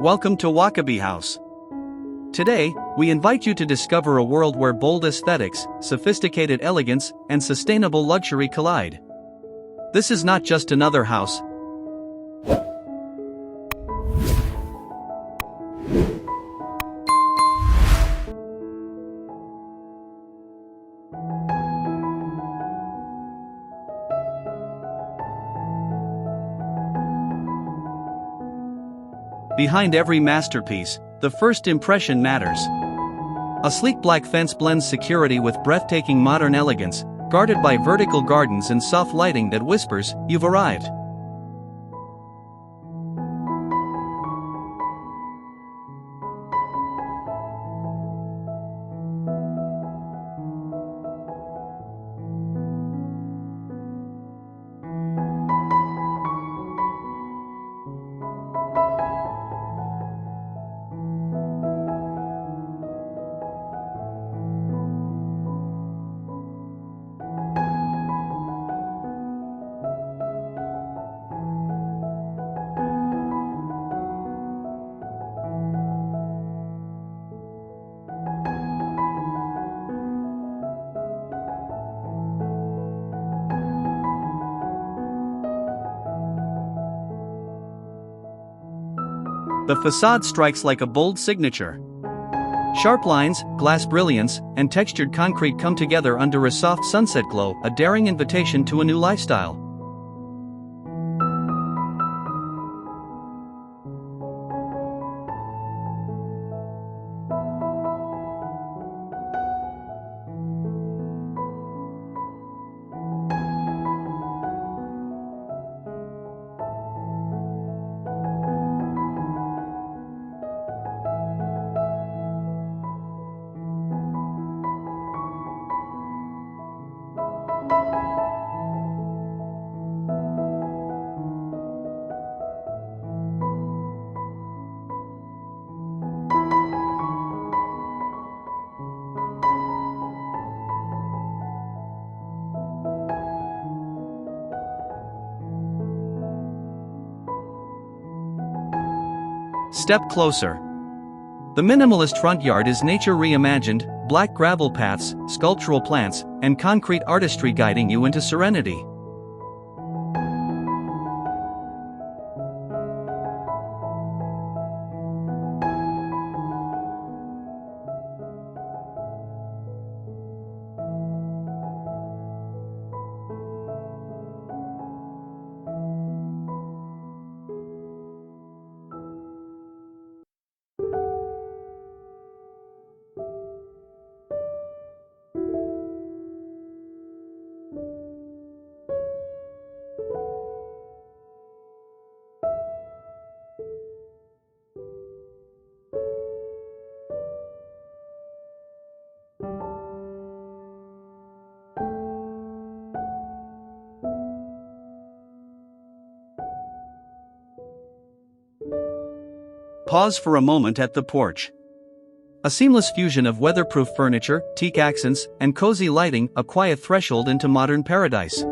Welcome to Wakaby House. Today, we invite you to discover a world where bold aesthetics, sophisticated elegance, and sustainable luxury collide. This is not just another house. Behind every masterpiece, the first impression matters. A sleek black fence blends security with breathtaking modern elegance, guarded by vertical gardens and soft lighting that whispers, "You've arrived." The facade strikes like a bold signature. Sharp lines, glass brilliance, and textured concrete come together under a soft sunset glow, a daring invitation to a new lifestyle. Step closer. The minimalist front yard is nature reimagined, black gravel paths, sculptural plants, and concrete artistry guiding you into serenity. Pause for a moment at the porch. A seamless fusion of weatherproof furniture, teak accents, and cozy lighting, a quiet threshold into modern paradise.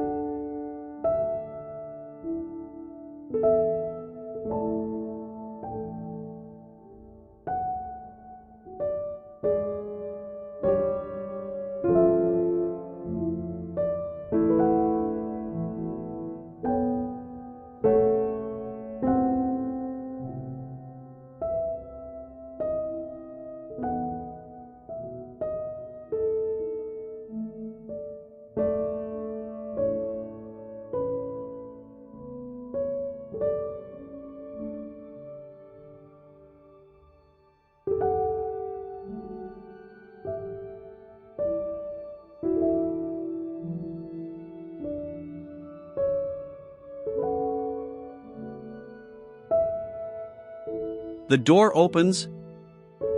The door opens.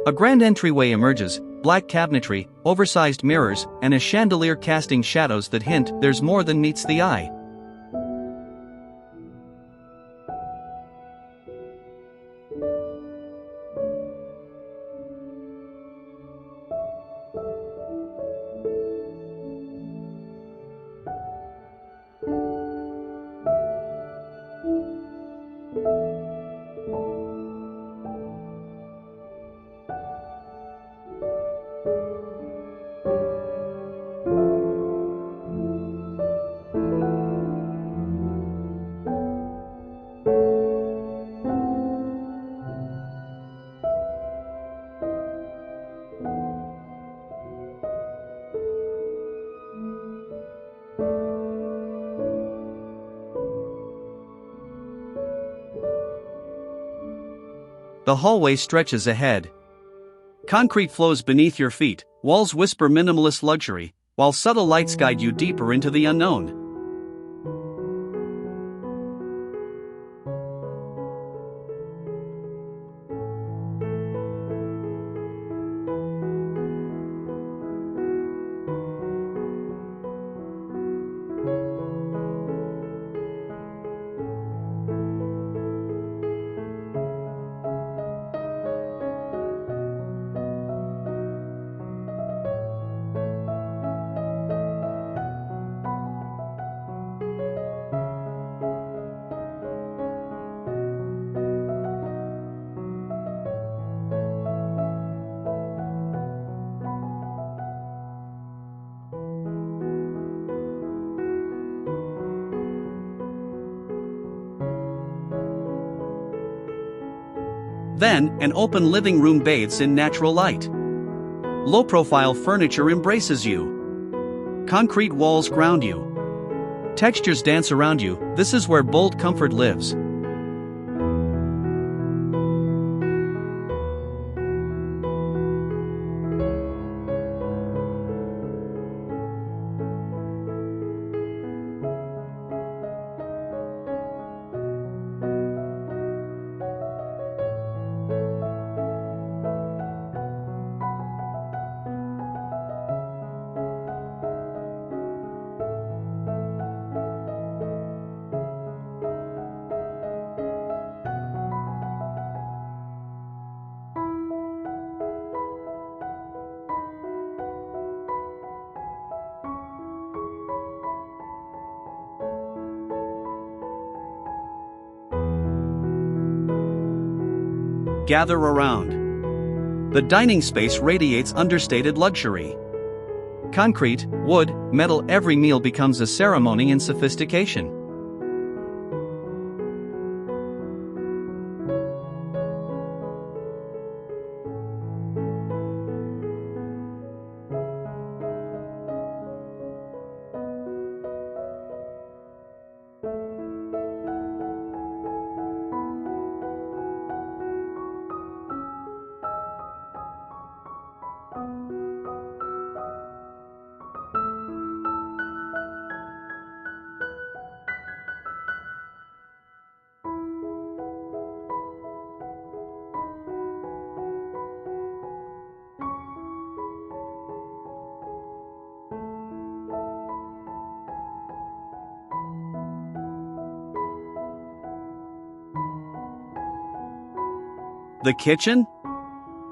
A grand entryway emerges, black cabinetry, oversized mirrors, and a chandelier casting shadows that hint there's more than meets the eye. The hallway stretches ahead. Concrete flows beneath your feet, walls whisper minimalist luxury, while subtle lights guide you deeper into the unknown. Then, an open living room bathes in natural light. Low-profile furniture embraces you. Concrete walls ground you. Textures dance around you. This is where bold comfort lives. Gather around. The dining space radiates understated luxury. Concrete, wood, metal, every meal becomes a ceremony in sophistication. The kitchen?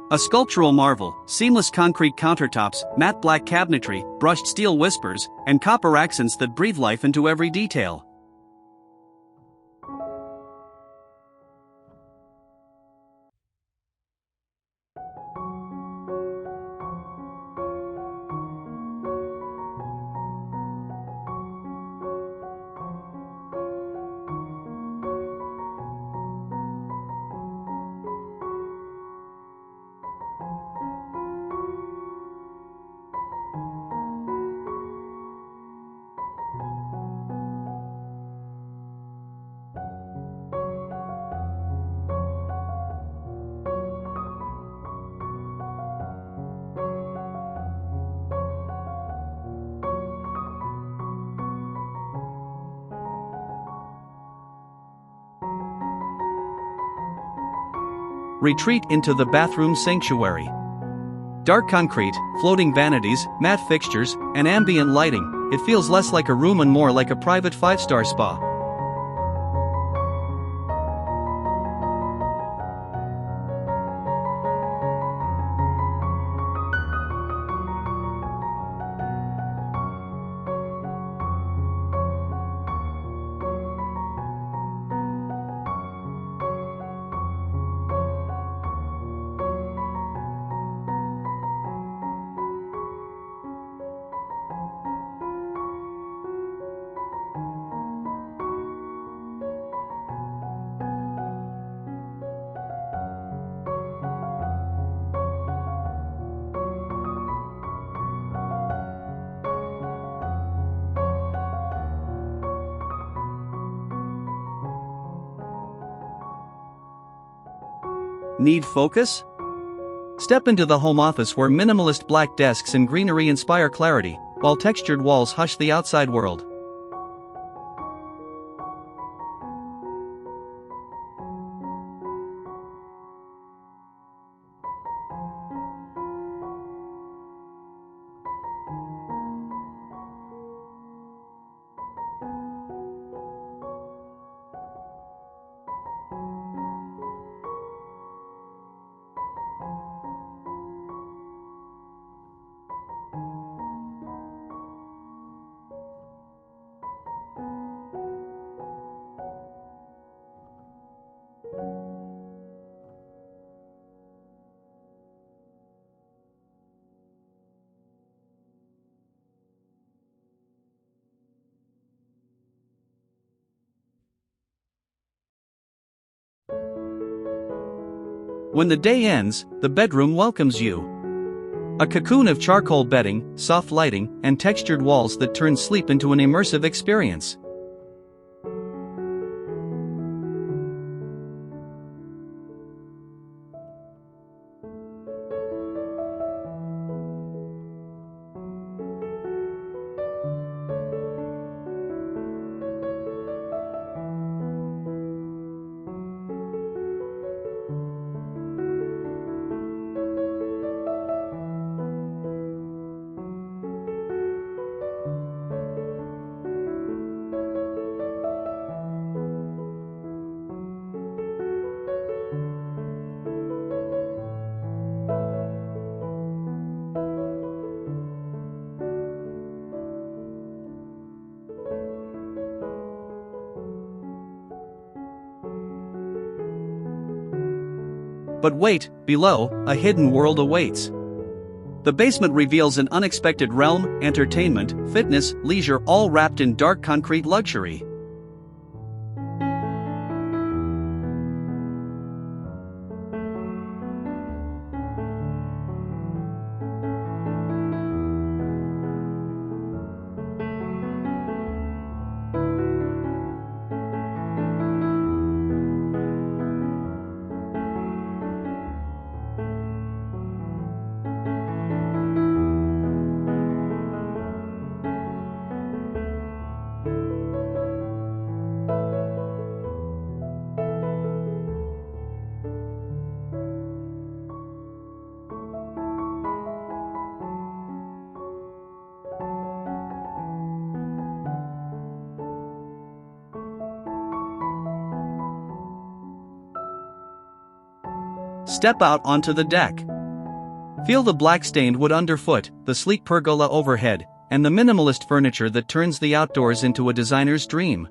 A sculptural marvel, seamless concrete countertops, matte black cabinetry, brushed steel whispers, and copper accents that breathe life into every detail. Retreat into the bathroom sanctuary. Dark concrete, floating vanities, matte fixtures, and ambient lighting, it feels less like a room and more like a private five-star spa. Need focus? Step into the home office where minimalist black desks and greenery inspire clarity, while textured walls hush the outside world. When the day ends, the bedroom welcomes you. A cocoon of charcoal bedding, soft lighting, and textured walls that turn sleep into an immersive experience. But wait, below, a hidden world awaits. The basement reveals an unexpected realm: entertainment, fitness, leisure, all wrapped in dark concrete luxury. Step out onto the deck. Feel the black-stained wood underfoot, the sleek pergola overhead, and the minimalist furniture that turns the outdoors into a designer's dream.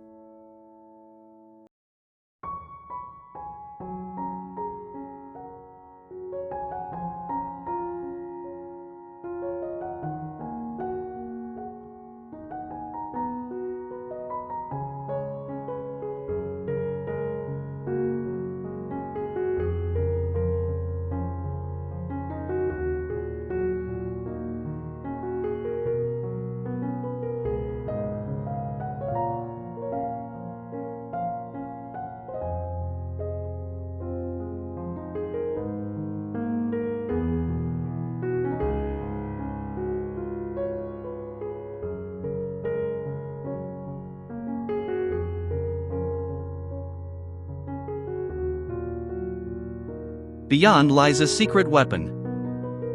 Beyond lies a secret weapon.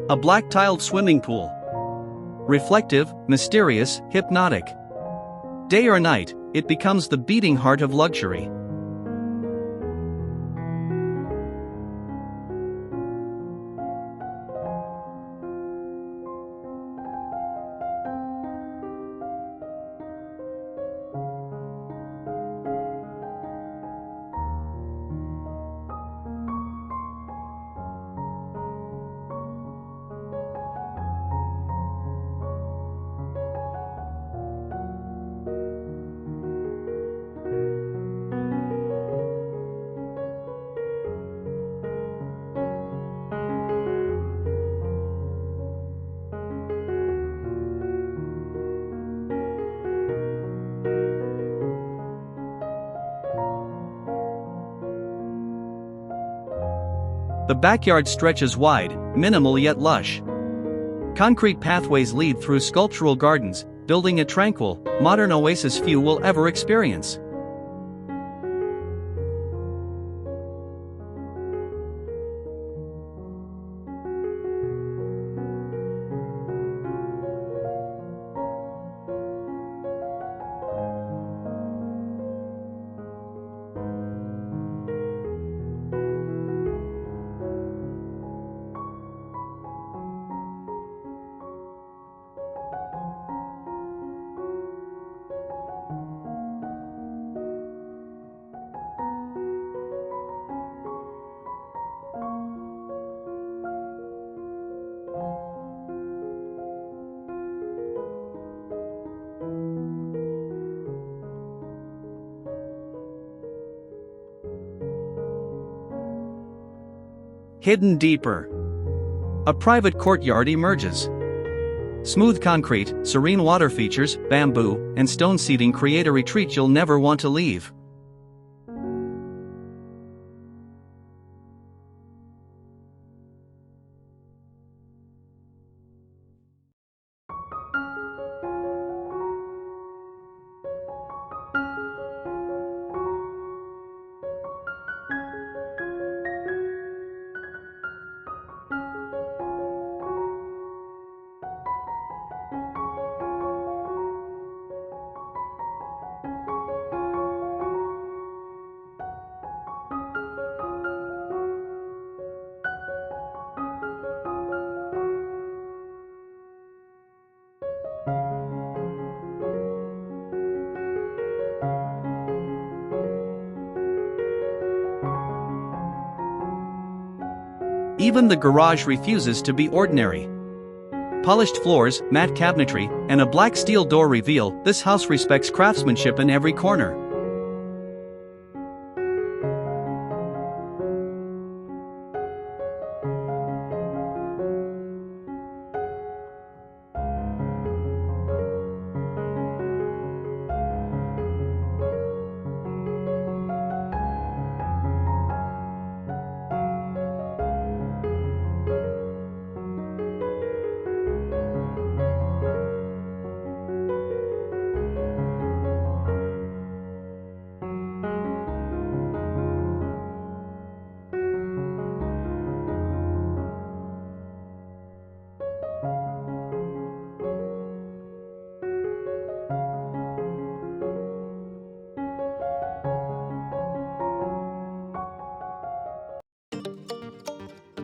A black-tiled swimming pool. Reflective, mysterious, hypnotic. Day or night, it becomes the beating heart of luxury. The backyard stretches wide, minimal yet lush. Concrete pathways lead through sculptural gardens, building a tranquil, modern oasis few will ever experience. Hidden deeper. A private courtyard emerges. Smooth concrete, serene water features, bamboo, and stone seating create a retreat you'll never want to leave. Even the garage refuses to be ordinary. Polished floors, matte cabinetry, and a black steel door reveal this house respects craftsmanship in every corner.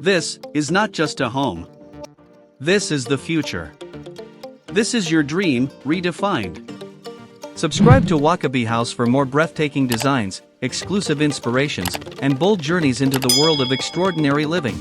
This is not just a home. This is the future. This is your dream, redefined. Subscribe to Wakaby House for more breathtaking designs, exclusive inspirations, and bold journeys into the world of extraordinary living.